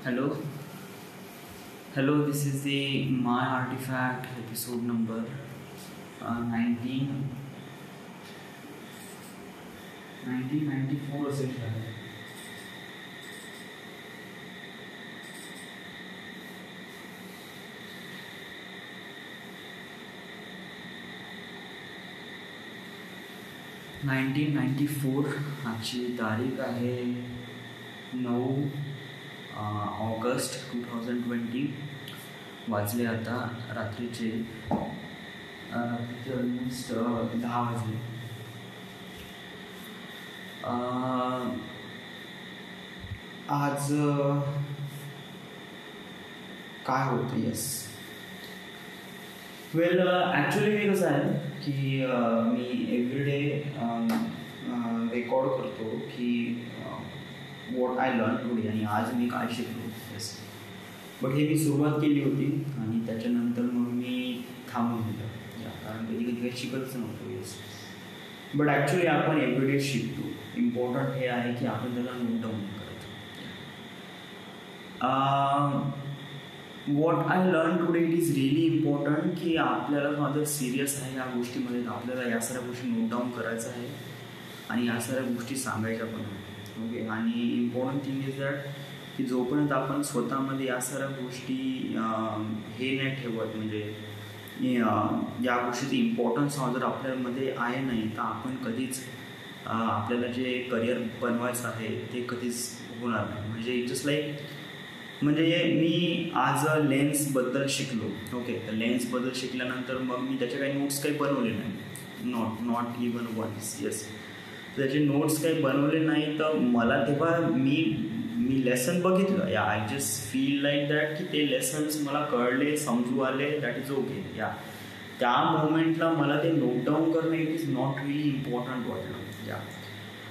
Hello, hello. This is the My Artifact episode number 19, 1994 असेल शायद. Nineteen 94 आजची तारीख आहे 9 ऑगस्ट 2020. वाजले आता रात्रीचे ऑलमोस्ट 10 वाजले. आज काय होतं. येस, वेल ॲक्च्युली मी कसं आहे की मी एव्हरीडे रेकॉर्ड करतो की वॉट आय लर्न टुडे आणि आज मी काय शिकलो. येस, बट हे मी सुरुवात केली होती आणि त्याच्यानंतर मग मी थांबून दिलं कारण कधी कधी काही शिकतच नव्हतो. येस, बट ॲक्च्युली आपण एव्हरीडे शिकतो. इम्पॉर्टंट हे आहे की आपण त्याला नोट डाऊन करतो. What I learn today it is really important की आपल्याला माझं सिरियस आहे या गोष्टीमध्ये. आपल्याला या सगळ्या गोष्टी नोट डाऊन करायचं आहे आणि या सगळ्या गोष्टी सांगायच्या पण आहेत. ओके, आणि इम्पॉर्टंट थिंग इज दॅट की जोपर्यंत आपण स्वतःमध्ये या सगळ्या गोष्टी हे नाही ठेवत, म्हणजे या गोष्टीचं इम्पॉर्टन्स जर आपल्यामध्ये आहे नाही तर आपण कधीच आपल्याला जे करिअर बनवायचं आहे ते कधीच होणार नाही. म्हणजे जस्ट लाईक म्हणजे मी आज लेन्सबद्दल शिकलो. ओके, तर लेन्सबद्दल शिकल्यानंतर मग मी त्याचे काही नोट्स काही बनवले नाही. Not even once. येस, त्याचे नोट्स काही बनवले नाही. तर मला तेव्हा मी लेसन बघितलं. या I just feel like that की ते लेसन्स मला कळले, समजू आले. That is okay. या त्या मोमेंटला मला ते नोट डाऊन करणं it is not really important वाटलं. या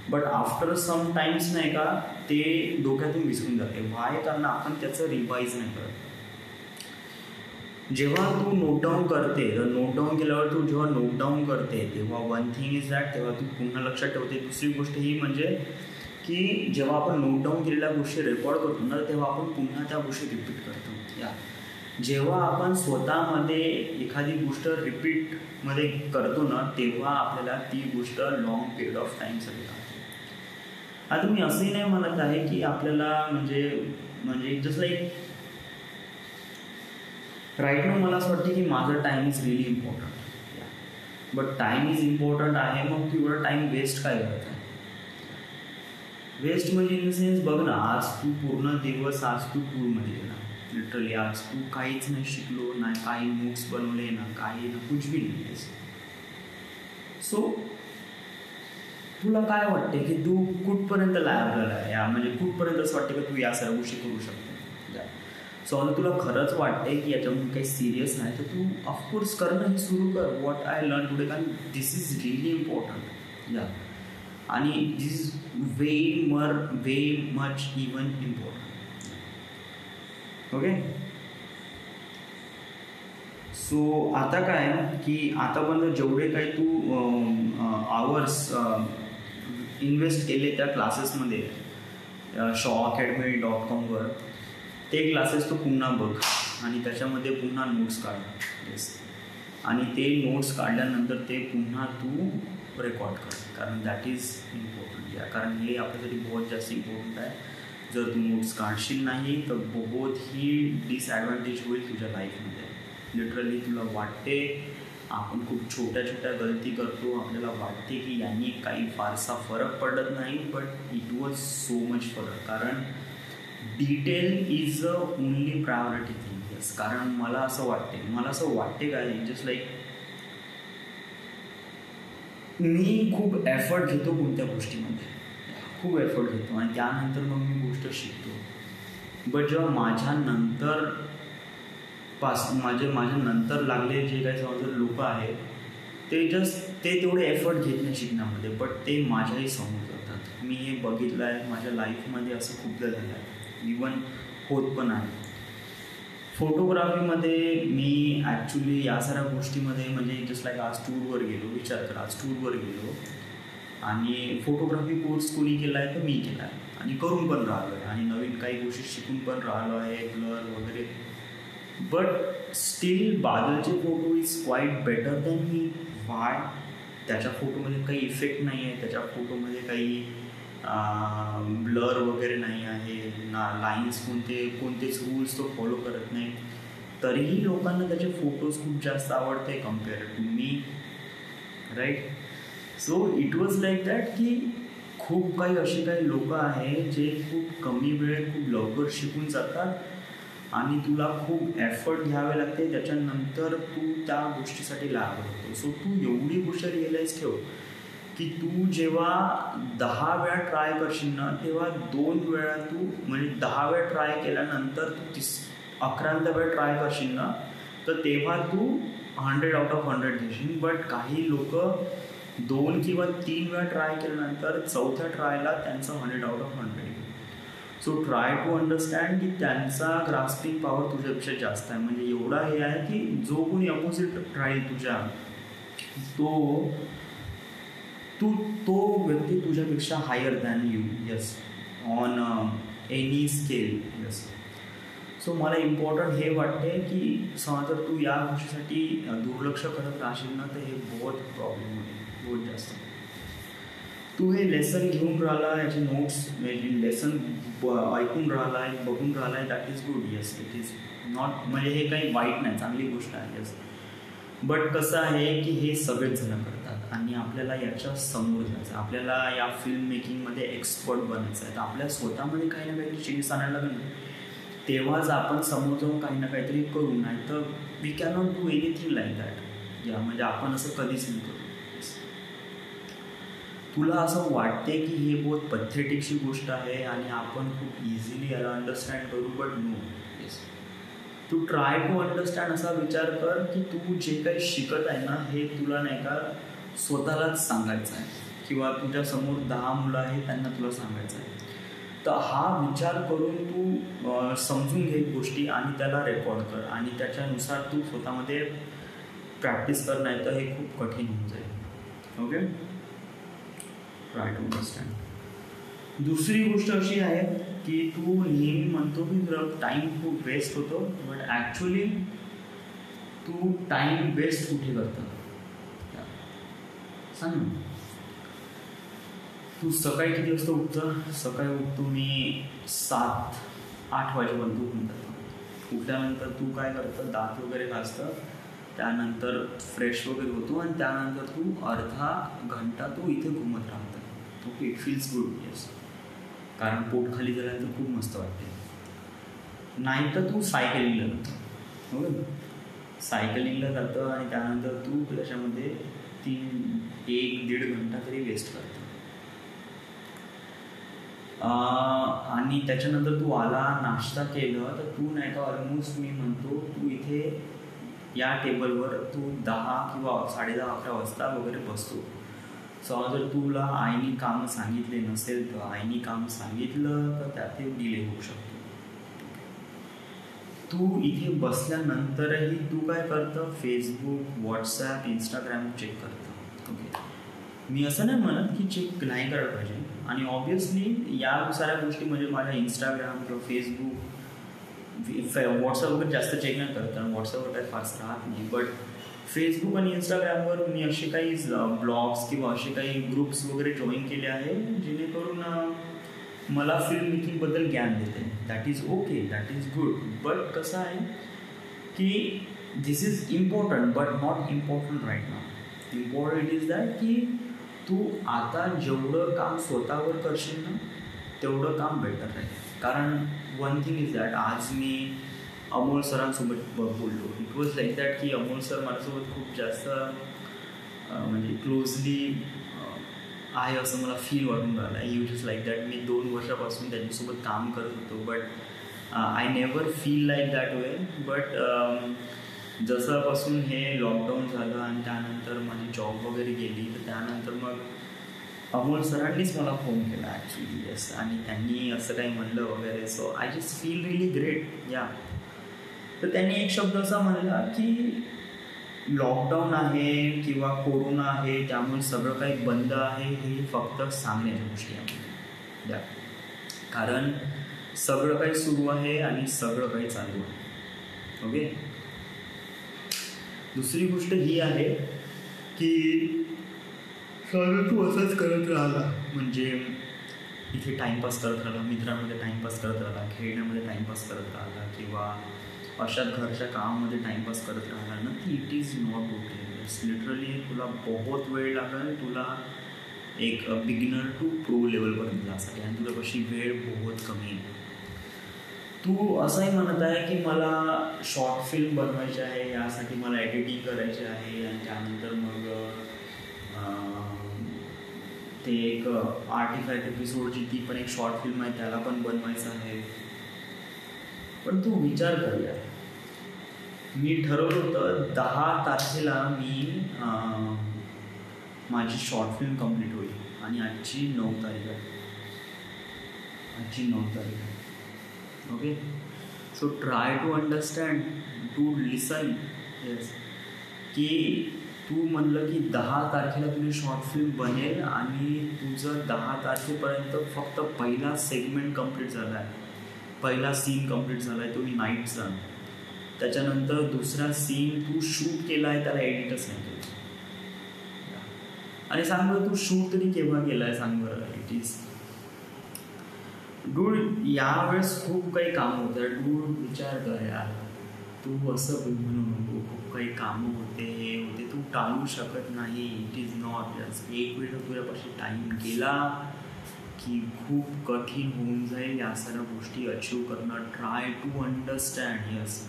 बट आफ्टर सम टाइम्स नाही का ते डोक्यातून विसरून जाते. व्हाय? कारण आपण त्याचं रिवाईज नाही करत. जेव्हा तू नोट डाऊन करते तर नोट डाऊन केल्यावर तू जेव्हा नोट डाऊन करते तेव्हा वन थिंग इज दॅट तेव्हा तू पुन्हा लक्षात ठेवते. दुसरी गोष्ट ही म्हणजे की जेव्हा आपण नोट डाऊन केलेल्या गोष्टी रेकॉर्ड करतो ना तेव्हा आपण पुन्हा त्या गोष्टी रिपीट करतो. या जेव्हा आपण स्वतःमध्ये एखादी गोष्ट रिपीटमध्ये करतो ना तेव्हा आपल्याला ती गोष्ट लॉंग पिरियड ऑफ टाईमसाठी लागते. आता मी असंही नाही म्हणत आहे की आपल्याला म्हणजे जस्ट लाईक राईट नाव मला असं वाटतं की माझं time is really important. But time is important आहे, मग तू एवढा टाईम वेस्ट काय करत आहे? वेस्ट म्हणजे इन द सेन्स बघ ना, आज तू पूर्ण दिवस आज तू टूरमध्ये गेला. लिटरली आज तू काहीच नाही शिकलो, ना काही नोट्स बनवले, ना काही ना कुछ बी नाही. सो तुला काय वाटते की तू कुठपर्यंत लायबल आहे? या म्हणजे कुठपर्यंत असं वाटतं की तू या सर्व गोष्टी करू शकतो? सो आता तुला खरंच वाटते की याच्यामध्ये काही सिरियस नाही तर तू ऑफकोर्स करणं हे सुरू कर. वॉट आय लर्न टुडे, कारण दिस इज रिअली इम्पॉर्टंट. या आणि this is way much even important. Okay, so आता काय की आतापर्यंत जेवढे काही तू आवर्स इन्व्हेस्ट केले त्या क्लासेसमध्ये shawacademy.com ते क्लासेस तू पुन्हा बघ आणि त्याच्यामध्ये पुन्हा नोट्स काढ. येस, आणि ते नोट्स काढल्यानंतर ते पुन्हा तू रेकॉर्ड कर, कारण दॅट इज इम्पॉर्टंट. या कारण हे आपल्यासाठी बहुत जास्त इम्पॉर्टंट आहे. जर तू नोट्स काढशील नाही तर बहुत ही डिसॲडव्हान्टेज होईल तुझ्या लाईफमध्ये. लिटरली तुला वाटते आपण खूप छोट्या छोट्या गलती करतो, आपल्याला वाटते की यांनी काही फारसा फरक पडत नाही, but it was so much फरक. कारण detail is a only priority thing. Yes, कारण मला असं वाटते काय जस्ट लाईक मी खूप एफर्ट घेतो कोणत्या गोष्टीमध्ये, खूप एफर्ट घेतो आणि त्यानंतर मग मी गोष्ट शिकतो. बट जेव्हा माझ्या नंतर लागले जे काही समजा लोक आहेत ते तेवढे एफर्ट घेत नाही शिकण्यामध्ये, बट ते माझ्याही समोर जातात. मी हे बघितलं आहे माझ्या लाईफमध्ये, असं खूपदा झालं आहे, इवन होत पण आहे. फोटोग्राफीमध्ये मी ॲक्च्युली या साऱ्या गोष्टीमध्ये म्हणजे जस्ट लाईक आज टूरवर गेलो, विचार करा आज टूरवर गेलो आणि फोटोग्राफी कोर्स कोणी केला आहे तर मी केला आहे. आणि करून पण राहिलो आहे आणि नवीन काही गोष्टी शिकून पण राहिलो आहे, ब्लर वगैरे. बट स्टील बादलचे photo is quite better than me. Why? त्याच्या फोटोमध्ये काही इफेक्ट नाही आहे, त्याच्या फोटोमध्ये काही ब्लर वगैरे नाही आहे ना, लाईन्स कोणतेच रूल्स तो फॉलो करत नाही. तरीही लोकांना त्याचे फोटोज खूप जास्त आवडते compare to me, right? So it was like that की खूप काही असे काही लोक आहेत जे खूप कमी वेळेत खूप लवकर शिकून जातात आणि तुला खूप एफर्ट घ्यावे लागते, त्याच्यानंतर तू त्या गोष्टीसाठी लागत होतो. सो तू एवढी गोष्ट रिअलाईज ठेव की तू जेव्हा 10 वेळा ट्राय करशील ना, तेव्हा 2 वेळा तू म्हणजे 10 वेळा ट्राय केल्यानंतर तू 11व्या वेळ ट्राय करशील ना, तर तेव्हा तू 100 आउट ऑफ 100 घेशील. बट काही लोक 2 किंवा 3 वेळा ट्राय केल्यानंतर 4थ्या ट्रायला त्यांचं 100 out of 100. So try to understand की त्यांचा ग्रास्पिंग पॉवर तुझ्यापेक्षा जास्त आहे. म्हणजे एवढा हे आहे की जो कोणी अपोजिट राहील तुझ्या, तो व्यक्ती तुझ्यापेक्षा higher than you. Yes, on any scale. Yes. So मला इम्पॉर्टंट हे वाटते की जर तू या गोष्टीसाठी दुर्लक्ष करत राहशील ना, तर हे बहुत प्रॉब्लेम होईल, बहुत जास्त. तू हे लेसन घेऊन राहिला, याचे नोट्स लेसन ऐकून राहिला आहे, बघून राहिला आहे, that is good. Yes, it is not, म्हणजे हे काही वाईट नाही, चांगली गोष्ट आहे. येस. बट कसं आहे की हे सगळेच जण करतात आणि आपल्याला याच्या समोर जायचं, आपल्याला या फिल्म मेकिंगमध्ये एक्सपर्ट बनायचं आहे. तर आपल्या स्वतःमध्ये काही ना काहीतरी चेंजेस आणायला लागेल, तेव्हाच आपण समोर जाऊन काही ना काहीतरी करू. नाही तर we can not do anything like that. या म्हणजे आपण असं कधीच नाही करू. तुला असं वाटते की हे बहुत पथेटिकची गोष्ट आहे आणि आपण खूप इझिली याला अंडरस्टँड करू, बट नो. येस, तू ट्राय टू अंडरस्टँड असा विचार कर की तू जे काही शिकत आहे ना, हे तुला नाही का स्वतःलाच सांगायचं आहे किंवा तुझ्या समोर 10 मुलं आहेत त्यांना तुला सांगायचं आहे. तर हा विचार करून तू समजून घे गोष्टी आणि त्याला रेकॉर्ड कर आणि त्याच्यानुसार तू स्वतःमध्ये प्रॅक्टिस कर, नाही तर हे खूप कठीण होऊन जाईल. Okay, try to understand. दुसरी गोष्ट अशी आहे की तू नेहमी म्हणतो की तुला टाईम खूप वेस्ट होतो, बट ॲक्च्युली तू टाईम वेस्ट कुठे करतो सांग ना. तू सकाळी किती वाजता उठतं? सकाळी उठतो मी 7-8 वाजेपर्यंत उठून जातो. उठल्यानंतर तू काय करतं, दात वगैरे घासतं, त्यानंतर फ्रेश वगैरे होतो आणि त्यानंतर तू अर्धा घंटा तू इथे घुमत राहतं. Okay, it feels good. Yes, कारण पोट खाली झाल्यानंतर खूप मस्त वाटते. नाही तर तू सायकलिंगला जातं. ओके, सायकलिंगला जातं आणि त्यानंतर तू त्याच्यामध्ये 1-1.5 घंटा तरी वेस्ट करतो. आणि त्याच्यानंतर तू आला, नाश्ता केलं, तर तू नाही का ऑलमोस्ट मी म्हणतो तू इथे या टेबलवर तू 10 किंवा 10:30-11 वाजता वगैरे बसतो. सो जर तुला आईने कामं सांगितले नसेल तर आईने काम सांगितलं तर त्यात ते डिले होऊ शकतो. तू इथे बसल्यानंतरही तू काय करतं, फेसबुक, व्हॉट्सॲप, इंस्टाग्राम चेक करतं. ओके, मी असं नाही म्हणत की चेक नाही करायला पाहिजे आणि ऑब्वियसली या साऱ्या गोष्टी म्हणजे माझ्या इंस्टाग्राम किंवा फेसबुक, व्हॉट्सअप वगैरे जास्त चेक नाही करत कारण व्हॉट्सअपवर काही फास्ट राहत नाही. बट फेसबुक आणि इंस्टाग्रामवर मी असे काही ब्लॉग्स किंवा असे काही ग्रुप्स वगैरे जॉईन केले आहे जेणेकरून मला फिल्म मेकिंगबद्दल ज्ञान देते. That is okay, that is good. But कसं आहे की this is important but not important right now. Important is that की तू आता जेवढं काम स्वतःवर करशील ना तेवढं काम बेटर राहील. कारण वन थिंग इज दॅट, आज मी अमोल सरांसोबत बोललो. इट वॉज लाईक दॅट की अमोल सर माझ्यासोबत खूप जास्त म्हणजे क्लोजली आहे असं मला फील वाटून राहिलं आहे. यू जस्ट लाईक दॅट मी 2 वर्षापासून त्यांच्यासोबत काम करत होतो, but I never feel like that way. But जसापासून हे लॉकडाऊन झालं आणि त्यानंतर माझी जॉब वगैरे गेली, तर त्यानंतर मग अमोल सरांनीच मला फोन केला ॲक्च्युली. येस, आणि त्यांनी असं काही म्हणलं वगैरे. So I just feel relief great. या, तर त्यांनी एक शब्द असा म्हणला की लॉकडाऊन आहे किंवा कोरोना आहे त्यामुळे सगळं काही बंद आहे, हे फक्त सांगण्याच्या गोष्टी आहे. कारण सगळं काही सुरू आहे आणि सगळं काही चालू आहे. ओके. दुसरी गोष्ट ही आहे की तू असंच करत राहिला, म्हणजे इथे टाईमपास करत राहिला, मित्रांमध्ये टाईमपास करत राहिला, खेळण्यामध्ये टाईमपास करत राहिला, किंवा अशाच घरच्या कामामध्ये टाईमपास करत राहिला ना, की it is not okay. Literally तुला बहुत वेळ लागेल तुला एक बिगिनर टू प्रो लेवलपर्यंत जाण्यासाठी, आणि तुला कशी वेळ बहुत कमी आहे. तू असंही म्हणत आहे की मला शॉर्ट फिल्म बनवायची आहे, यासाठी मला एडिटिंग करायची आहे, आणि त्यानंतर मग ते एक 85 एपिसोडची ती पण एक शॉर्ट फिल्म आहे, त्याला पण बनवायचं आहे. पण तू विचार कर यार, मी ठरवलं होतं 10 तारखेला मी माझी शॉर्ट फिल्म कंप्लीट होईल, आणि आजची 9 तारीख आहे. Okay. So try to understand, to listen. Yes, की तू म्हणलं की 10 तारखेला तुझी शॉर्ट फिल्म बनेल, आणि तुझं 10 तारखेपर्यंत फक्त पहिला सेगमेंट कंप्लीट झाला आहे, पहिला सीन कंप्लीट झाला आहे, तो नाईटचा. त्याच्यानंतर दुसरा सीन तू शूट केला आहे, त्याला एडिटच नाही केलं. आणि सांग बरं, तू शूट तरी केव्हा केला आहे सांग बरं. इट इज डूड, यावेळेस खूप काही कामं होतं. डूड विचार कर यार, तू असं म्हणू नको, खूप काही कामं होते, हे होते, तू टाळू शकत नाही. इट इज नॉट जस्ट एक वेळ तुझ्यापाशी टाईम गेला की खूप कठीण होऊन जाईल या सर्व गोष्टी अचीव करणं. Try to understand. यस,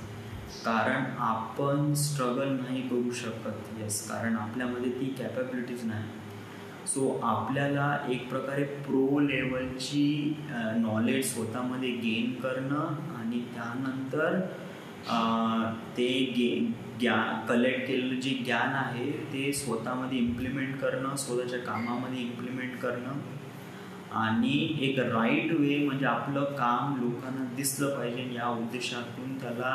कारण आपण स्ट्रगल नाही करू शकत. यस, कारण आपल्यामध्ये ती कॅपॅबिलिटीज नाही. सो आपल्याला एक प्रकारे प्रो लेवलची नॉलेज स्वतःमध्ये गेन करणं, आणि त्यानंतर ते कलेक्ट केलेलं जे ज्ञान आहे ते स्वतःमध्ये इम्प्लिमेंट करणं, स्वतःच्या कामामध्ये इम्प्लिमेंट करणं, आणि एक राईट वे, म्हणजे आपलं काम लोकांना दिसलं पाहिजे या उद्देशातून त्याला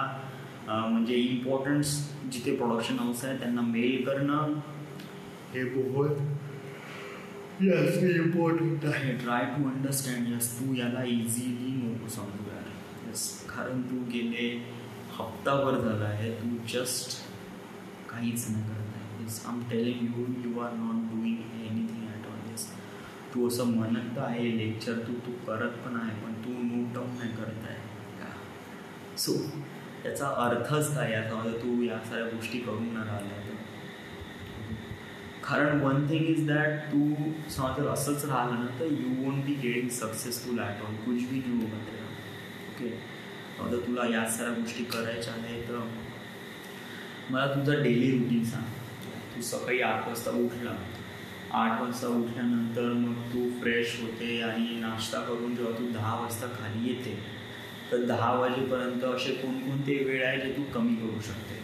म्हणजे इम्पॉर्टन्स जिथे प्रोडक्शन हाऊस आहे त्यांना मेल करणं, हे बहुत यस इम्पॉर्टंट आहे. Try to understand. यस, तू याला इझिली नको समजू यार. यस, कारण तू गेले हप्ताभर झाला आहे, तू जस्ट काहीच नाही करत आहे. Yes, I am telling you, you are not doing anything at all. Yes, तू असं म्हणत आहे लेक्चर, तू करत पण आहे, पण तू नोट डाऊन नाही करत आहे का. सो त्याचा अर्थच काय याचा, तू या साऱ्या गोष्टी करून न राहिल्या. कारण वन थिंग इज दॅट, तू समजा असंच राहिलं ना तर you won't be getting successful at all. कुछ भी नाही होगा तेरा. ओके. आता तुला या साऱ्या गोष्टी करायच्या आहे तर मला तुझं डेली रुटीन सांग. तू सकाळी 8 वाजता उठला, 8 वाजता उठल्यानंतर मग तू फ्रेश होते आणि नाश्ता करून जेव्हा तू 10 वाजता खाली येते, तर 10 वाजेपर्यंत असे कोणकोणते वेळ आहे जे तू कमी करू शकते.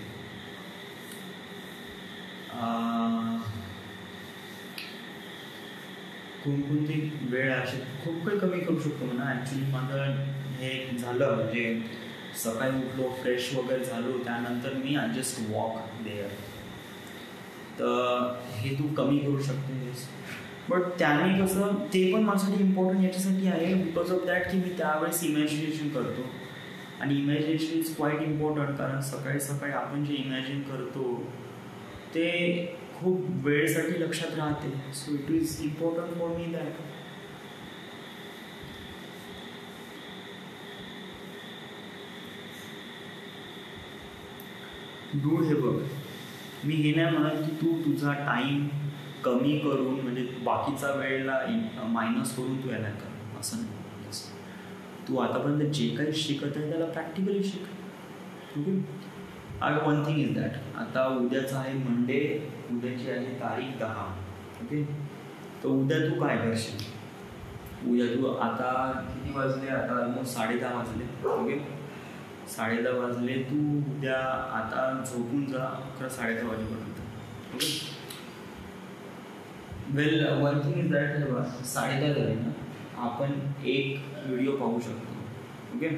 कोणकोणती वेळ असे खूप काही कमी करू शकतो म्हणा. ॲक्च्युली माझं हे झालं, म्हणजे सकाळी उठलो, फ्रेश वगैरे झालो, त्यानंतर मी जस्ट वॉक देअर, तर हे तू कमी करू शकतेस. बट त्याने कसं, ते पण माझ्यासाठी इम्पॉर्टंट याच्यासाठी आहे बिकॉज ऑफ दॅट की मी त्यावेळेस इमॅजिनेशन करतो, आणि इमॅजिनेशन इज क्वाईट इम्पॉर्टंट. कारण सकाळी सकाळी आपण जे इमॅजिन करतो ते खूप वेळेसाठी लक्षात राहते. So it is important for me that. Dude, हे बघ, मी हे नाही म्हणत की तू तुझा टाईम कमी करून, म्हणजे बाकीचा वेळेला मायनस करून तू यायला कर, असं नाही. तू आतापर्यंत जे काही शिकत आहे त्याला प्रॅक्टिकली शिक. Okay. One thing is that, आता उद्याचं आहे मंडे, उद्याची आहे तारीख 10. ओके. तर उद्या तू काय करशील? उद्या तू आता किती वाजले, आता ऑलमोस्ट 10:30 वाजले. ओके, 10:30 वाजले. तू उद्या आता झोपून जा 11-10:30 वाजेपर्यंत. Okay. Well, one thing is that, 10:30 झाले ना, आपण एक व्हिडिओ पाहू शकतो. ओके.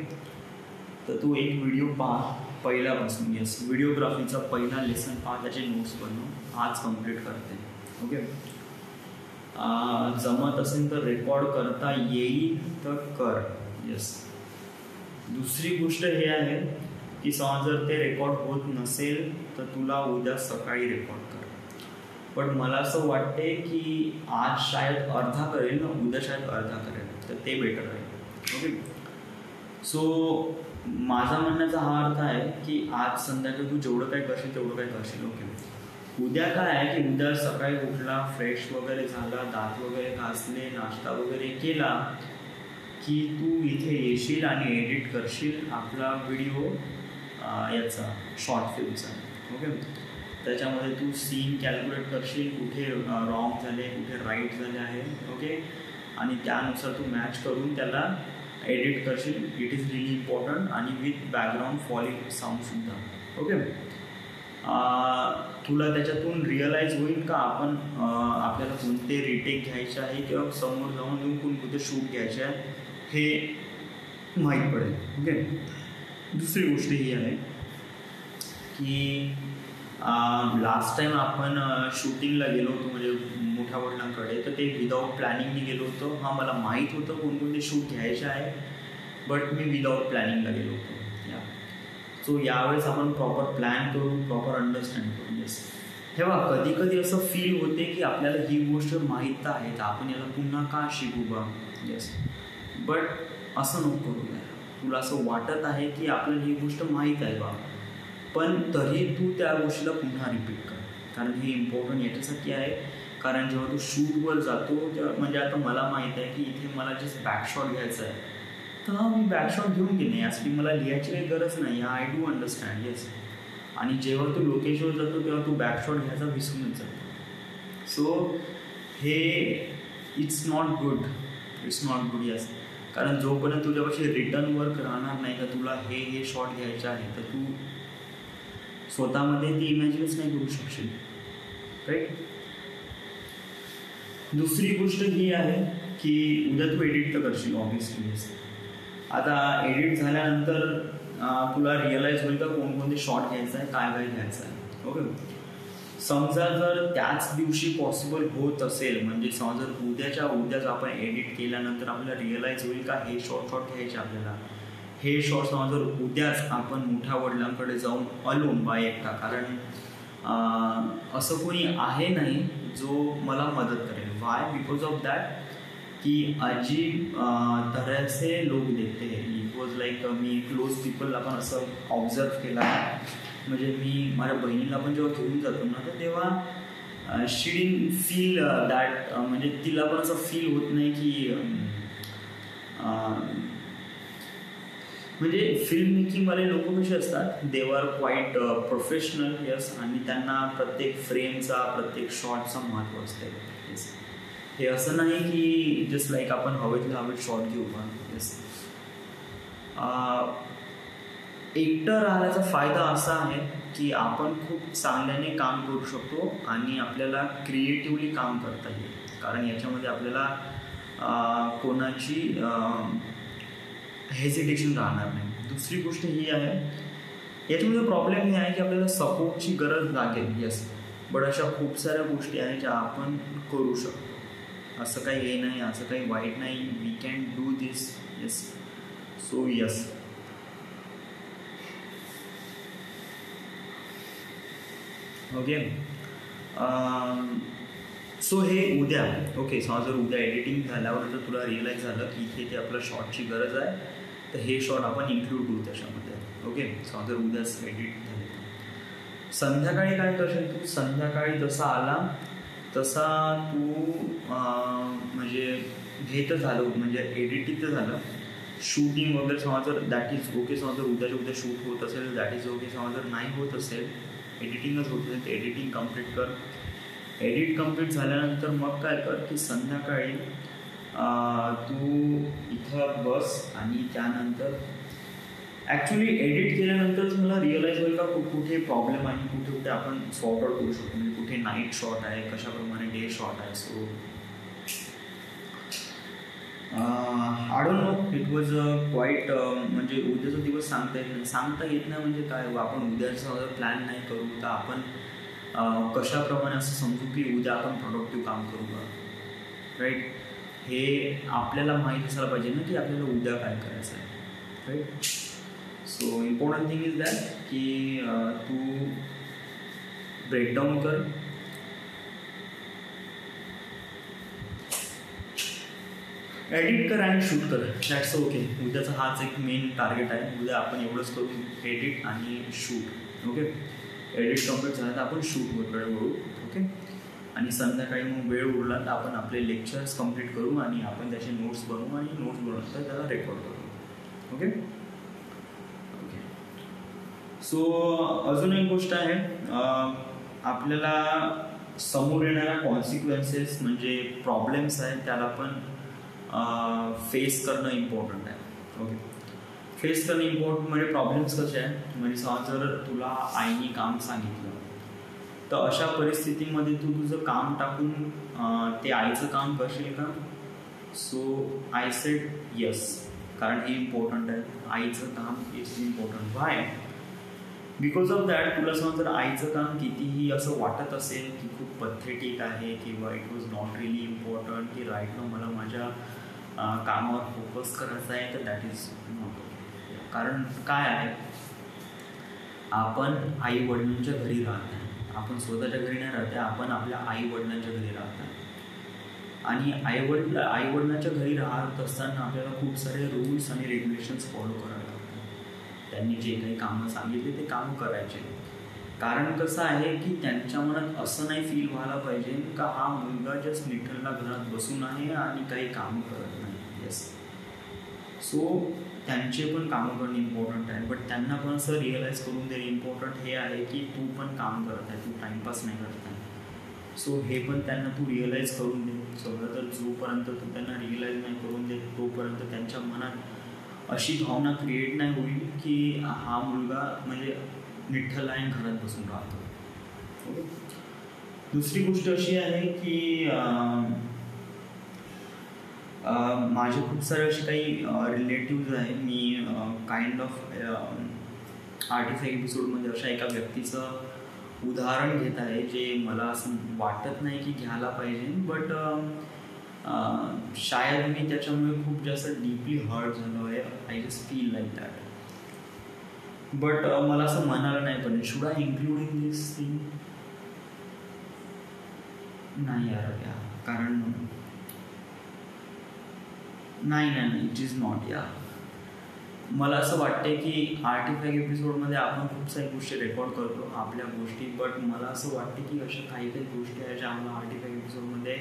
तर तू एक व्हिडिओ पहा पहिल्यापासून. येस, व्हिडिओग्राफीचा पहिला लेसन पहा, त्याचे नोट्स बनव, आज कम्प्लीट करते. ओके. जमत असेल तर रेकॉर्ड करता येईल तर कर. येस. दुसरी गोष्ट हे आहे की समजा जर ते रेकॉर्ड होत नसेल तर तुला उद्या सकाळी रेकॉर्ड कर. पण मला असं वाटते की आज शायद अर्धा करेल ना, उद्या शायद अर्धा करेल, तर ते बेटर आहे. ओके. सो माझा म्हणण्याचा हा अर्थ आहे की आज संध्याकाळी तू जेवढं काय करशील तेवढं काय करशील. ओके. उद्या काय आहे की उद्या सकाळी उठला, फ्रेश वगैरे झाला, दात वगैरे घासले, नाश्ता वगैरे केला की तू इथे येशील आणि एडिट करशील आपला व्हिडिओ याचा शॉर्ट फिल्मचा. ओके. त्याच्यामध्ये तू सीन कॅल्क्युलेट करशील, कुठे रॉंग झाले, कुठे राईट झाले आहे. ओके. आणि त्यानुसार तू मॅच करून त्याला एडिट करशील. It is really important. आणि विथ बॅकग्राऊंड फॉलिंग साऊंडसुद्धा. ओके. तुला त्याच्यातून रिअलाइज होईल का आपण आपल्याला कोणते रिटेक घ्यायचे आहे किंवा समोर जाऊन येऊन कोणते शूट घ्यायचे आहे हे माहीत पडेल. ओके. दुसरी गोष्ट ही आहे की लास्ट टाइम आपण शूटिंगला गेलो होतो म्हणजे मोठ्या वडिलांकडे, तर ते विदाऊट प्लॅनिंगने गेलो होतो. हां, मला माहीत होतं कोणकोणते शूट घ्यायचे आहे, बट मी विदाऊट प्लॅनिंगला गेलो होतो. सो यावेळेस आपण प्रॉपर प्लॅन करू, प्रॉपर अंडरस्टँड करू. येस. हे बघा, कधी कधी असं फील होते की आपल्याला ही गोष्ट माहीत आहे तर आपण याला पुन्हा का शिकू बा. येस. बट असं नको करू द्या. तुला असं वाटत आहे की आपल्याला ही गोष्ट माहीत आहे बा, पण तरी तू त्या गोष्टीला पुन्हा रिपीट कर. कारण हे इम्पॉर्टंट याच्यासाठी आहे, कारण जेव्हा तू शूटवर जातो तेव्हा म्हणजे आता मला माहीत आहे की इथे मला जस्ट बॅकशॉट घ्यायचा आहे, तर मी बॅकशॉट घेऊन गेले, यासाठी मला लिहायची काही गरज नाही. I do understand. येस. आणि जेव्हा तू लोकेशनवर जातो तेव्हा तू बॅकशॉट घ्यायचा विसरूनच जातो. सो हे it's not good. It's not good. Yes. कारण जोपर्यंत तुझ्यापाशी रिटर्न वर्क राहणार नाही का तुला हे शॉट घ्यायचे आहे, तर तू स्वतःमध्ये ती इमॅजिनच नाही करू शकशील. राईट. दुसरी गोष्ट ही आहे की उद्या तू एडिट तर करशील ऑब्व्हियसली. येस. आता एडिट झाल्यानंतर तुला रिअलाइज होईल का कोणकोणते शॉट घ्यायचा आहे, काय काय घ्यायचं आहे. ओके. समजा जर त्याच दिवशी पॉसिबल होत असेल, म्हणजे समजा जर उद्याच आपण एडिट केल्यानंतर आपल्याला रिअलाइज होईल का हे शॉर्ट घ्यायचे आपल्याला, हे शॉर्ट समजा जर उद्याच आपण मोठ्या वडिलांकडे जाऊन अलोन बा एकटा, कारण असं कोणी आहे नाही जो मला मदत करेल. वाय? बिकॉज ऑफ दॅट की अजीब तरह से लोक देखते हैं. It was like me close people आपण असं ऑब्झर्व केला. म्हणजे मी माझ्या बहिणीला पण जेव्हा घेऊन जातो ना, तर तेव्हा शी डिडंट फील दॅट, म्हणजे तिला पण असं फील होत नाही की म्हणजे फिल्म मेकिंगवाले लोक कसे असतात, they are quite professional. Yes. आणि त्यांना प्रत्येक फ्रेमचा, प्रत्येक शॉटचा महत्त्व असते. येस. हे असं नाही की जस्ट लाईक आपण हवेत शॉट घेऊ का. येस. एकटं राहण्याचा फायदा असा आहे की आपण खूप चांगल्याने काम करू शकतो आणि आपल्याला क्रिएटिव्हली काम करता येईल, कारण याच्यामध्ये आपल्याला कोणाची हेजिटेशन राहणार नाही. दुसरी गोष्ट ही आहे, याच्यामध्ये प्रॉब्लेम हे आहे की आपल्याला सपोर्टची गरज लागेल. येस. बट अशा खूप साऱ्या गोष्टी आहेत ज्या आपण करू शकतो. असं काही हे नाही, असं काही वाईट नाही. We can do this. Yes. So yes. Okay. So हे उद्या. ओके. समजा जर उद्या एडिटिंग झाल्यावर जर तुला रिअलाइज झालं की इथे ते आपल्या शॉर्टची गरज आहे, तर हे शॉर्ट आपण इन्क्लूड करू त्याच्यामध्ये. ओके. समजा जर उद्याच एडिट झाले, संध्याकाळी काय करशील तू, संध्याकाळी जसा आला तसा तू म्हणजे हे तर झालं, म्हणजे एडिटिंग तर झालं, शूटिंग वगैरे समजा जर दॅट इज ओके. समजा जर उद्याच्या उद्या शूट होत असेल दॅट इज ओके. समजा जर नाही होत असेल, एडिटिंगच होत असेल, तर एडिटिंग कम्प्लीट कर. एडिट कम्प्लीट झाल्यानंतर मग काय कर की संध्याकाळी तू इथं बस आणि त्यानंतर ॲक्च्युली एडिट केल्यानंतरच मला रिअलाइज होईल का कुठे प्रॉब्लेम आहे, कुठे कुठे आपण सॉर्ट आउट करू शकतो. म्हणजे कुठे नाईट शॉट आहे, कशाप्रमाणे डे शॉट आहे. So I don't know. It was quite म्हणजे उद्याचा दिवस सांगता येत नाही म्हणजे काय, आपण उद्याचा प्लॅन नाही करू तर आपण कशाप्रमाणे असं समजू की उद्या आपण प्रोडक्टिव्ह काम करू का. राईट. हे आपल्याला माहीत असायला पाहिजे ना की आपल्याला उद्या काय करायचं आहे, right. So important thing is that की तू ब्रेकडाऊन कर, एडिट कर आणि शूट कर, दॅट्स ओके. उद्याचा हाच एक मेन टार्गेट आहे. उद्या आपण एवढंच करू, एडिट आणि शूट. ओके, एडिट कम्प्लीट झालं तर आपण शूटकडे वळू. ओके, आणि संध्याकाळी मग वेळ उरला तर आपण आपले लेक्चर्स कम्प्लीट करू आणि आपण त्याचे नोट्स बनवू आणि नोट्स बनवून त्याला रेकॉर्ड करू. Okay okay. सो अजून एक गोष्ट आहे, आपल्याला समोर येणाऱ्या कॉन्सिक्वेन्सेस म्हणजे प्रॉब्लेम्स आहेत त्याला पण फेस करणं इम्पॉर्टंट आहे. ओके, फेस करणं इम्पॉर्टंट म्हणजे प्रॉब्लेम्स कसे आहे म्हणजे जर तुला आईने काम सांगितलं तर अशा परिस्थितीमध्ये तू तुझं काम टाकून ते आईचं काम करशील का? सो आय सेड येस, कारण हे इम्पॉर्टंट आहे. आईचं काम is important. Why? Because of that तुला जर आईचं काम कितीही असं वाटत असेल की खूप पथेटिक आहे किंवा it was not really important की राईट नाव मला माझ्या कामावर फोकस करायचा आहे, तर दॅट इज नॉट. कारण काय आहे, आपण आई वडिलांच्या घरी राहतो. आपण स्वतःच्या घरी नाही राहते, आपण आपल्या आई वडिलांच्या घरी राहतो. आणि आई वडिलांच्या घरी राहत असताना आपल्याला खूप सारे रूल्स आणि रेग्युलेशन्स फॉलो करावे लागतात. त्यांनी जे काही कामं सांगितले ते काम करायचे. कारण कसं आहे की त्यांच्या मनात असं नाही फील व्हायला पाहिजे का हा मुलगा जस्ट लिटलला घरात बसून आहे आणि काही कामं करत नाही. येस, सो त्यांचे पण कामं करणं इम्पॉर्टंट आहे, बट त्यांना पण असं रिअलाईज करून देणं इम्पॉर्टंट हे आहे की तू पण काम करत आहे, तू टाईमपास नाही करत आहे. सो हे पण त्यांना तू रिअलाईज करून दे. सगळं तर जोपर्यंत तू त्यांना रिअलाईज नाही करून दे तोपर्यंत त्यांच्या मनात अशी भावना क्रिएट नाही होईल की हा मुलगा म्हणजे विठ्ठल आहे घरात बसून राहतो. ओके. दुसरी गोष्ट अशी आहे की माझे खूप सारे असे काही रिलेटिव्ज आहे. मी काइंड ऑफ आर्टिफॅक्ट एपिसोडमध्ये अशा एका व्यक्तीचं उदाहरण घेत आहे जे मला असं वाटत नाही की घ्यायला पाहिजे, बट शायद मी त्याच्यामुळे खूप जास्त डीपली हर्ट झालो आहे. I just feel like that. But मला असं म्हणायला नाही पाहिजे should I include in this thing. नाही यार, कारण नाही इट इज नॉट. या मला असं वाटते की आर्टिफॅक्ट एपिसोडमध्ये आपण खूप सारी गोष्टी रेकॉर्ड करतो आपल्या गोष्टी, बट मला असं वाटते की अशा काही गोष्टी आहेत ज्या आम्हाला आर्टिफॅक्ट एपिसोडमध्ये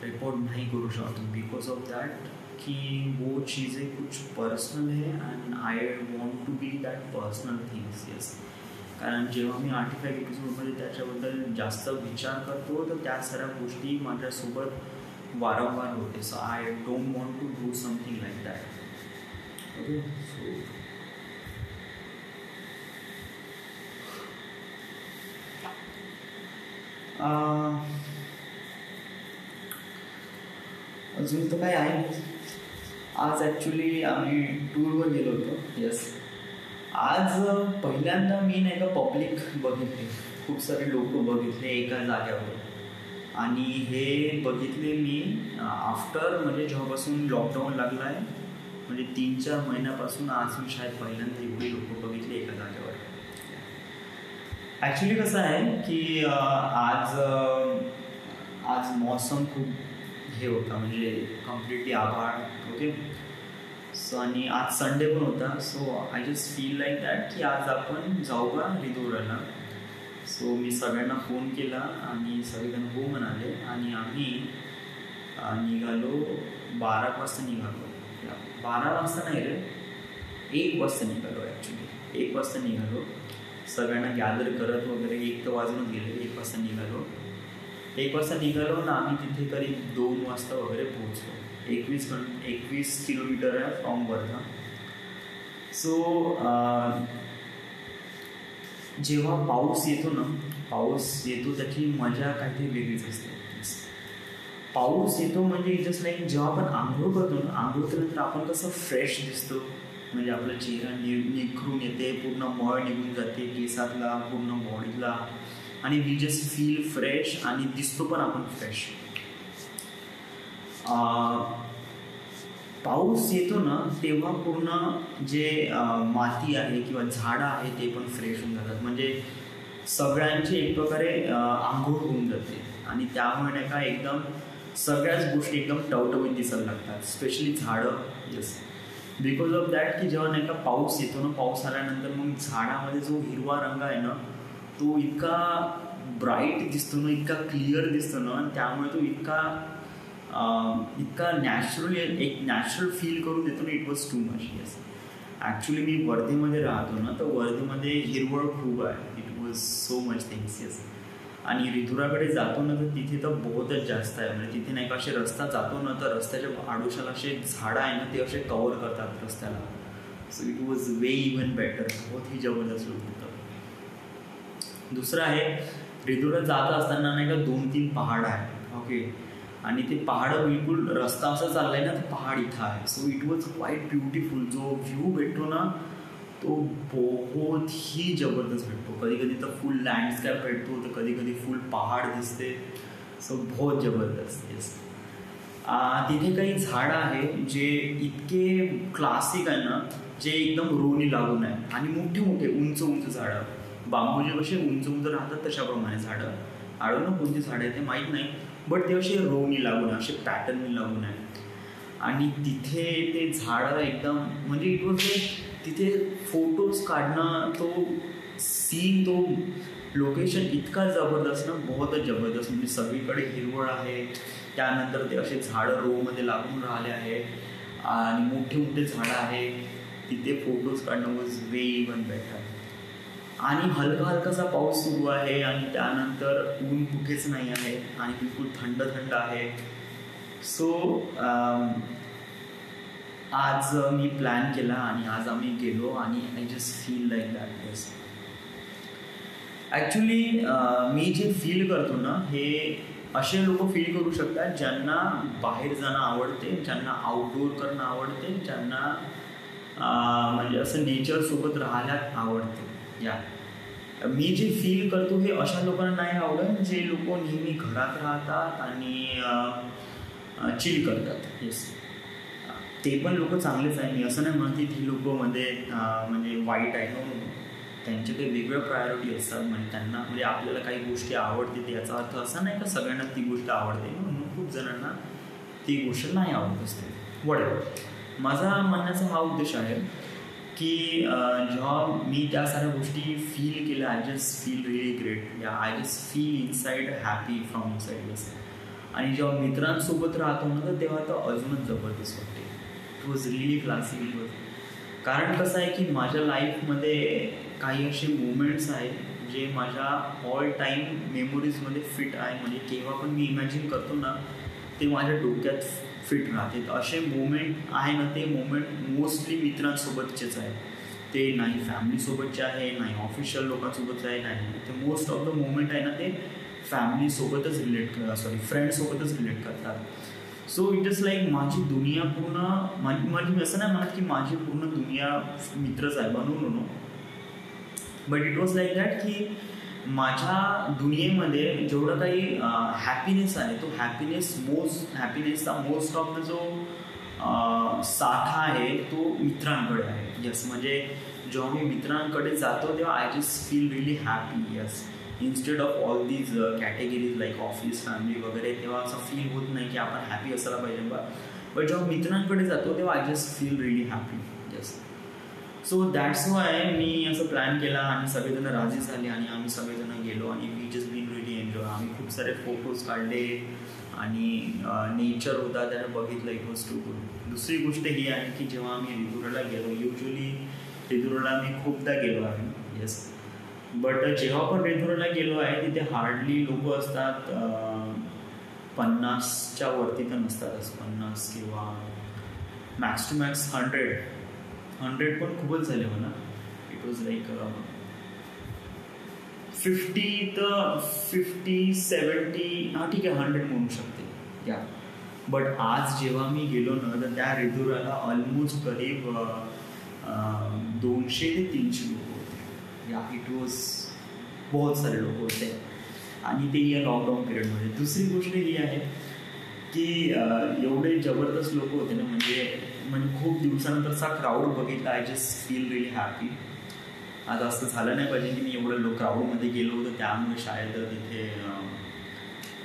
रेकॉर्ड नाही करू शकतो. बिकॉज ऑफ दॅट कि वो चीज़ें कुछ पर्सनल है and I want to be that personal things. Yes, कारण जेव्हा मी आर्टिफॅक्ट एपिसोडमध्ये त्याच्याबद्दल जास्त विचार करतो तर त्या सर्व गोष्टी माझ्यासोबत वारंवार होते. So I don't want to do something like that. Okay. So अजून तर काय आहे. आज ॲक्च्युली आम्ही टूरवर गेलो होतो. येस, आज पहिल्यांदा मी नाही का पब्लिक बघितले, खूप सारे लोक बघितले एका जाग्यावर. आणि हे बघितले मी आफ्टर म्हणजे जेव्हापासून लॉकडाऊन लागला आहे म्हणजे 3-4 महिन्यापासून आज मी शायद पहिल्यांदा एवढे लोक बघितले एका जागेवर. ॲक्च्युली कसं आहे की आज मौसम खूप हे होता म्हणजे कम्प्लिटली आभाळ. ओके. सो आणि आज संडे पण होता. So I just feel like that की आज आपण जाऊ का रिधोराला. सो मी सगळ्यांना फोन केला आणि सगळेजण हो म्हणाले आणि आम्ही निघालो 12 वाजता निघालो. 12 वाजता नाही रे, 1 वाजता निघालो. ॲक्च्युली 1 वाजता निघालो. सगळ्यांना गॅदर करत वगैरे 1 तर वाजूनच गेले. 1 वाजता निघालो. 1 वाजता निघालो ना आम्ही तिथे करीब 2 वाजता वगैरे पोहोचलो. 21 किलोमीटर आहे फ्रॉम वर्धा. सो जेव्हा पाऊस येतो त्याची मजा काहीतरी वेगळीच असते. पाऊस येतो म्हणजे जस्ट लाईक जेव्हा आपण आंघोळ करतो ना, आंघोळ केल्यानंतर आपण कसं फ्रेश दिसतो म्हणजे आपला चेहरा निखरून येते, पूर्ण मळ निघून जाते केसातला, पूर्ण बॉडीला, आणि वी जस्ट फील फ्रेश आणि दिसतो पण आपण फ्रेश. पाऊस येतो ना तेव्हा पूर्ण जे माती आहे किंवा झाडं आहे ते पण फ्रेश होऊन जातात. म्हणजे सगळ्यांची एक प्रकारे आंघोळ होऊन जाते आणि त्यामुळे नाही का एकदम सगळ्याच गोष्टी एकदम टवटवीत दिसायला लागतात, स्पेशली झाडं. येस, बिकॉज ऑफ दॅट की जेव्हा नाही का पाऊस येतो ना, पाऊस आल्यानंतर मग झाडामध्ये जो हिरवा रंग आहे ना तो इतका ब्राईट दिसतो ना, इतका क्लिअर दिसतो ना, आणि त्यामुळे तो इतका नॅचरली एक नॅचरल फील करून देतो ना. It was too much. Yes, actually मी वर्धेमध्ये राहतो ना, तर वर्धेमध्ये हिरवळ खूप आहे. It was so much things. Yes, आणि रिधुराकडे जातो ना तर तिथे तर बहुतच जास्त आहे. म्हणजे तिथे नाही का असे रस्ता जातो ना तर रस्त्याच्या आडोशाला असे झाडं आहे ना ते असे कव्हर करतात रस्त्याला. So it was way even better. बहुत ही जबरदस्त लुक होतं. दुसरं आहे, रिधुरा जात असताना नाही का 2-3 पहाड आहे. ओके, आणि ते पहाड बिलकुल रस्ता असं चाललाय ना, तर पहाड इथं आहे. So it was quite beautiful. जो व्ह्यू भेटतो ना तो बहुत ही जबरदस्त भेटतो. कधी कधी तर फुल लँडस्केप भेटतो, तर कधी कधी फुल पहाड दिसते. सो बहुत जबरदस्त. येस, तिथे काही झाडं आहे जे इतके क्लासिक आहे ना, जे एकदम रोनी लागून आहे आणि मोठे मोठे उंच उंच झाडं. बांबूचे कसे उंच उंच राहतात तशाप्रमाणे झाडं. आडवं ना कोणती झाडं आहे ते माहीत नाही, बट ते असे रोनी लागून आहे, असे पॅटर्ननी लागून आहे. आणि तिथे ते झाडं एकदम म्हणजे इट वॉज लाईक तिथे फोटोज काढणं, तो सीन, तो लोकेशन इतका जबरदस्त ना, बहुतच जबरदस्त. म्हणजे सगळीकडे हिरवळ आहे, त्यानंतर ते असे झाडं रोमध्ये लागून राहिले आहे आणि मोठे मोठे झाडं आहे. तिथे फोटोज काढणं वॉज वे इवन बेटर. आणि हलका हलकासा पाऊस सुरू आहे आणि त्यानंतर ऊन कुठेच नाही आहे आणि बिलकुल थंड थंड आहे. सो आज मी प्लॅन केला आणि आज आम्ही गेलो आणि I just feel like that. Yes, actually मी जे फील करतो ना हे असे लोक फील करू शकतात ज्यांना बाहेर जाणं आवडते, ज्यांना आउटडोर करणं आवडते, ज्यांना म्हणजे असं नेचरसोबत राहायला आवडते. या मी जे फील करतो हे अशा लोकांना नाही आवडत जे लोक नेहमी घरात राहतात आणि चिल करतात. येस, ते पण लोक चांगलेच आहे. मी असं नाही म्हणत की ती लोक म्हणजे वाईट आहे. नो, त्यांचे काही वेगळ्या प्रायोरिटी असतात. म्हणजे त्यांना म्हणजे आपल्याला काही गोष्टी आवडते याचा अर्थ असा नाही का सगळ्यांना ती गोष्ट आवडते. म्हणून खूप जणांना ती गोष्ट नाही आवडत असते. वडेवर माझा म्हणण्याचा हा उद्देश आहे की जेव्हा मी त्या साऱ्या गोष्टी फील केल्या, I just feel really great. Yeah I just feel inside happy from inside. Yes, आणि जेव्हा मित्रांसोबत राहतो ना तर तेव्हा तर अजूनच जबरदस्त वाटते. It was really classic. कारण कसं आहे की माझ्या लाईफमध्ये काही असे मोमेंट्स आहेत जे माझ्या ऑल टाईम मेमोरीजमध्ये फिट आहे. म्हणजे केव्हा पण मी इमॅजिन करतो ना ते माझ्या डोक्यात फिट राहते. असे मोमेंट आहे ना, ते मोमेंट मोस्टली मित्रांसोबतचेच आहे. ते नाही फॅमिलीसोबतचे आहे, नाही ऑफिशियल लोकांसोबतचे आहे, नाही. ते मोस्ट ऑफ द मोमेंट आहे ना ते फॅमिलीसोबतच फ्रेंडसोबतच रिलेट करतात. सो इट इज लाईक माझी दुनिया पूर्ण मी असं नाही म्हणत की माझी पूर्ण दुनिया मित्रच आहे, बनवून no. But it was like that की माझ्या दुनियेमध्ये जेवढं काही हॅपीनेस आहे तो हॅपीनेसचा मोस्ट ऑफ द जो साठा आहे तो मित्रांकडे आहे. यस, म्हणजे जेव्हा मी मित्रांकडे जातो तेव्हा I just feel really happy. Yes, instead of all these categories like office, family वगैरे, तेव्हा असं फील होत नाही की आपण हॅपी असायला पाहिजे. बट जेव्हा मित्रांकडे जातो तेव्हा I just feel really happy. Yes, so that's why मी असं प्लॅन केला आणि सगळेजण राजी झाले आणि आम्ही सगळेजण गेलो आणि we just been really enjoy. आम्ही खूप सारे फोटोज काढले आणि नेचर होता त्याने बघितलं. It was too good. दुसरी गोष्ट ही आहे की जेव्हा आम्ही रिधुराला गेलो, युजली रिधुराला मी खूपदा गेलो आहे. येस, बट जेव्हा पण रिधुराला गेलो आहे तिथे हार्डली लोक असतात 50च्या वरती तर नसतातच. 50 किंवा मॅक्स टू मॅक्स 100 पण खूपच झाले म्हणा. इट वॉज लाईक 50-70, हां ठीक आहे 100 म्हणू शकते. या बट आज जेव्हा मी गेलो ना तर त्या रिधुराला ऑलमोस्ट करीब 200 ते 300 लोक होते. या इट वॉज बहुत सारे लोक होते आणि ते या लॉकडाऊन पिरियडमध्ये. दुसरी गोष्ट ही आहे की एवढे जबरदस्त लोक होते ना, म्हणजे खूप दिवसानंतरचा क्राऊड बघितला. I just feel really happy. आता असं झालं नाही पाहिजे की मी एवढं क्राऊडमध्ये गेलो होतो त्यामुळे शाळेत तिथे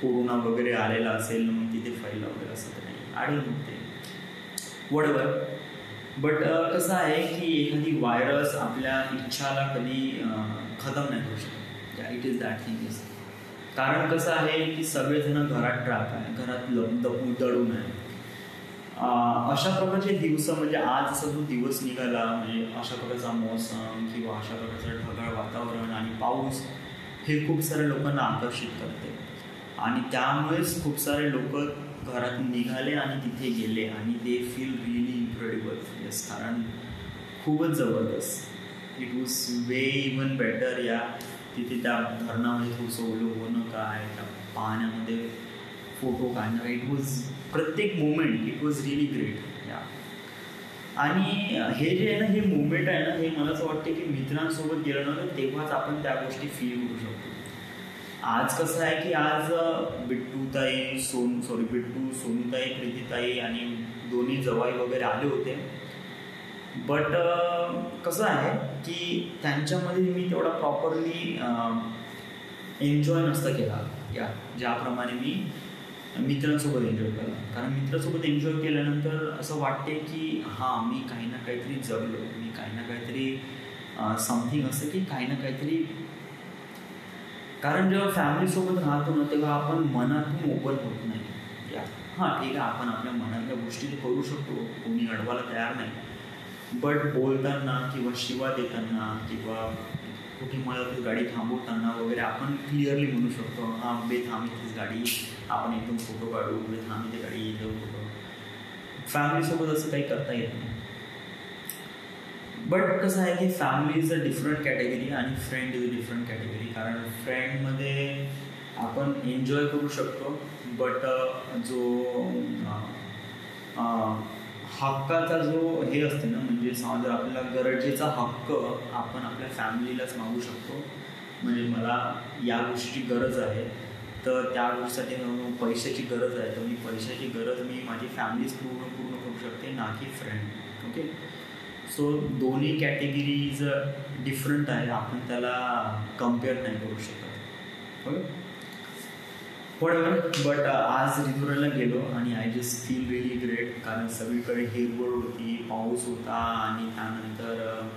कोरोना वगैरे आलेला असेल, मग तिथे फैला वगैरे असं तर नाही. आढळून होते वडवर. बट कसं आहे की एखादी व्हायरस आपल्या इच्छाला कधी खतम नाही करू शकत. It is that thing is. कारण कसं आहे की सगळेजण घरात राहत आहे, घरात दडून आहे. अशा प्रकारचे दिवस, म्हणजे आज असा जो दिवस निघाला, म्हणजे अशा प्रकारचा मौसम किंवा अशा प्रकारचं ढगाळ वातावरण आणि पाऊस हे खूप साऱ्या लोकांना आकर्षित करते. आणि त्यामुळेच खूप सारे लोक घरातून निघाले आणि तिथे गेले आणि they feel really incredible. Yes, कारण खूपच जबरदस्त. It was way even better. या तिथे त्या धरणामध्ये थोडंसं ओलं होणं, काय त्या पाण्यामध्ये फोटो काढणं, इट वॉज प्रत्येक moment it was really great. या आणि हे जे आहे ना, हे मोमेंट आहे ना, हे मला असं वाटतं की मित्रांसोबत गेलं ना, तेव्हाच आपण त्या गोष्टी फील करू शकतो. आज कसं आहे की आज बिट्टू, सोनूताई, प्रीतीताई आणि दोन्ही जवाई वगैरे आले होते. बट कसं आहे की त्यांच्यामध्ये मी तेवढा प्रॉपरली एन्जॉय नसता केला या ज्याप्रमाणे मी मित्रांसोबत एन्जॉय केला. कारण मित्रांसोबत एन्जॉय केल्यानंतर असं वाटते की हां, मी काही ना काहीतरी जगलो, मी काही ना काहीतरी समथिंग असं की काही ना काहीतरी. कारण जेव्हा फॅमिलीसोबत राहतो ना, तेव्हा आपण मनातून ओपन होत नाही. या हां, ठीक आहे, आपण आपल्या मनातल्या गोष्टी करू शकतो, कोणी अडवायला तयार नाही. बट बोलताना किंवा शिवा देताना किंवा कुठे मला ती गाडी थांबवताना वगैरे आपण क्लिअरली म्हणू शकतो, हां बे थांब इथेच गाडी, आपण एकदम फोटो काढू, बे थांब इथे गाडी येतो फोटो. फॅमिलीसोबत असं काही करता येत नाही. बट कसं आहे की family is a different category आणि friend is a different category. कारण फ्रेंडमध्ये आपण एन्जॉय करू शकतो, बट जो हक्काचा जो हे असते ना, म्हणजे समजा आपल्याला गरजेचा हक्क आपण आपल्या फॅमिलीलाच मागू शकतो. म्हणजे मला या गोष्टीची गरज आहे, तर त्या गोष्टीसाठी पैशाची गरज आहे, तर मी पैशाची गरज मी माझी फॅमिलीच पूर्ण करू शकते, ना की फ्रेंड. ओके, सो दोन्ही कॅटेगरीज डिफरंट आहे, आपण त्याला कम्पेअर नाही करू शकत. ओके, बट आज रिधुराला गेलो आणि I just feel really great. कारण सगळीकडे हिरवळ होती, पाऊस होता आणि त्यानंतर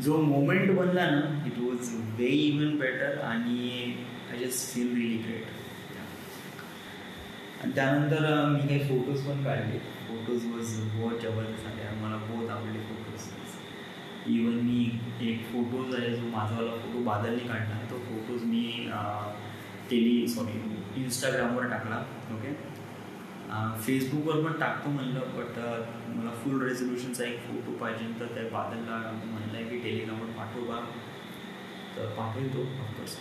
जो मोमेंट बनला ना, it was way even better आणि I just feel really great. आणि त्यानंतर मी काही फोटोज पण काढले. फोटोज वॉज बहुत जबरदस्त आले, मला बहुत आवडले फोटोज. इवन मी एक फोटोज आहे जो माझावाला फोटो बादलने काढला, तो फोटोज मी इंस्टाग्रामवर टाकला. ओके, फेसबुकवर पण टाकतो म्हणलं, बट मला फुल रेझोल्युशनचा एक फोटो पाहिजे, तर त्या बादलला म्हणलं आहे की टेलिग्रामवर पाठवा, तर पाठवतो ऑफकोर्स.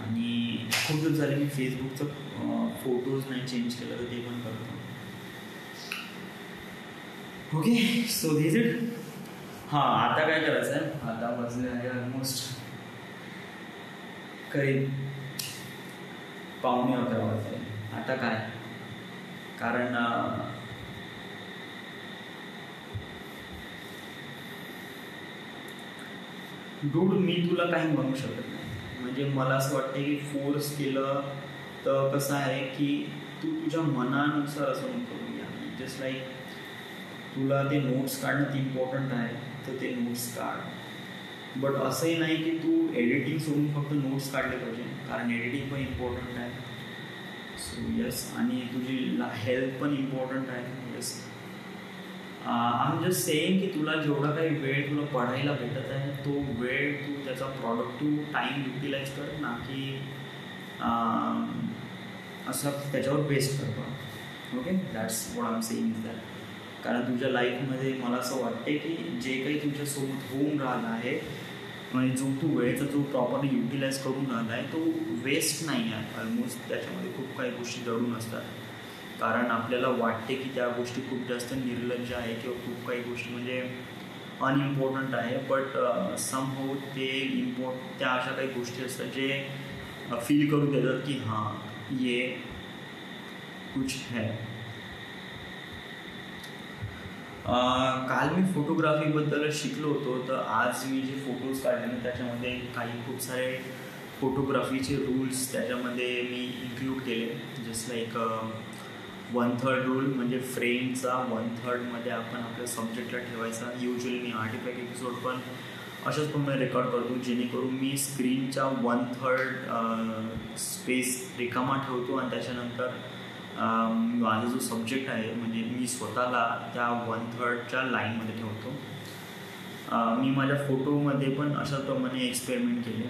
आणि खूप दिवस झाले मी फेसबुकचं फोटोज नाही चेंज केलं, तर ते पण करतो. Okay, so this it. हां, आता काय करायचं आहे, आता वाजले आहे ऑलमोस्ट करीब 11:15 वाजले. आता काय, कारण डूड मी तुला काही म्हणू शकत नाही. म्हणजे मला असं वाटतं की फोर्स केलं तर कसं आहे की तू तुझ्या मनानुसार असं करूया. जस्ट लाईक तुला ते नोट्स काढणं इम्पॉर्टंट आहे, तर ते नोट्स काढ. बट असंही नाही की तू एडिटिंग सोडून फक्त नोट्स काढले पाहिजे, कारण एडिटिंग पण इम्पॉर्टंट आहे. सो येस, आणि तुझी हेल्थ पण इम्पॉर्टंट आहे. Yes, I am just saying की तुला जेवढा काही वेळ तुला पढायला भेटत आहे, तो वेळ तू त्याचा प्रॉडक्टिव्ह टाईम युटिलाइज कर, ना की असं त्याच्यावर वेस्ट कर. Okay, that's what I am saying is that. कारण तुझ्या लाईफमध्ये मला असं वाटते की जे काही तुझ्यासोबत होऊन राहिलं आहे, म्हणजे जो तू वेळेचा जो प्रॉपरली युटिलाइज करून राहिला आहे, तो वेस्ट नाही आहे. ऑलमोस्ट त्याच्यामध्ये खूप काही गोष्टी दडून असतात. कारण आपल्याला वाटते की त्या गोष्टी खूप जास्त निर्लज्ज आहे किंवा खूप काही गोष्टी म्हणजे अनइम्पॉर्टंट आहे, बट समहाऊ ते त्या अशा काही गोष्टी असतात जे फील करून देतात की हां, ये कुछ है. काल मी फोटोग्राफीबद्दल शिकलो होतो, तर आज मी जे फोटोज काढले ना त्याच्यामध्ये काही खूप सारे फोटोग्राफीचे रूल्स त्याच्यामध्ये मी इन्क्लूड केले. जस्ट लाईक 1/3 रूल, म्हणजे फ्रेमचा 1/3मध्ये आपण आपल्या सब्जेक्टला ठेवायचा. युजली मी आर्टिफॅक्ट एपिसोड पण अशाच प्रमाणे रेकॉर्ड करतो, जेणेकरून मी स्क्रीनच्या 1/3 स्पेस रिकामा ठेवतो आणि त्याच्यानंतर माझा जो सब्जेक्ट आहे म्हणजे मी स्वतःला त्या 1/3च्या लाईनमध्ये ठेवतो. मी माझ्या फोटोमध्ये पण अशाच प्रमाणे एक्सपेरिमेंट केले,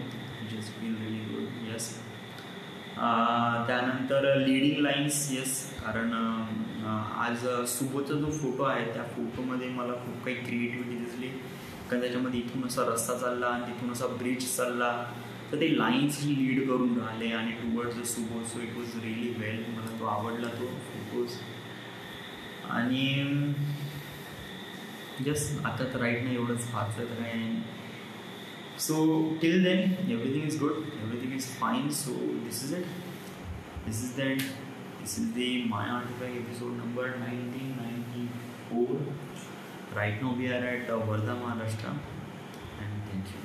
just feel really good. Yes. त्यानंतर लीडिंग लाईन्स. येस, कारण आज सुबोधचा जो फोटो आहे त्या फोटोमध्ये मला खूप काही क्रिएटिव्हिटी दिसली, कारण त्याच्यामध्ये इथून असा रस्ता चालला आणि तिथून असा ब्रिज चालला, तर ते लाईन्स लीड करून राहिले आणि towards the Subodh. So it was really well. मला तो आवडला तो फोटोज. आणि जस्ट आता तर राईट नाही एवढंच फारचं तर काय. So till then everything is good, everything is fine. So this is it, this is the end. This is the my artifact episode number 1994. Right now we are at Wardha, Maharashtra, and thank you.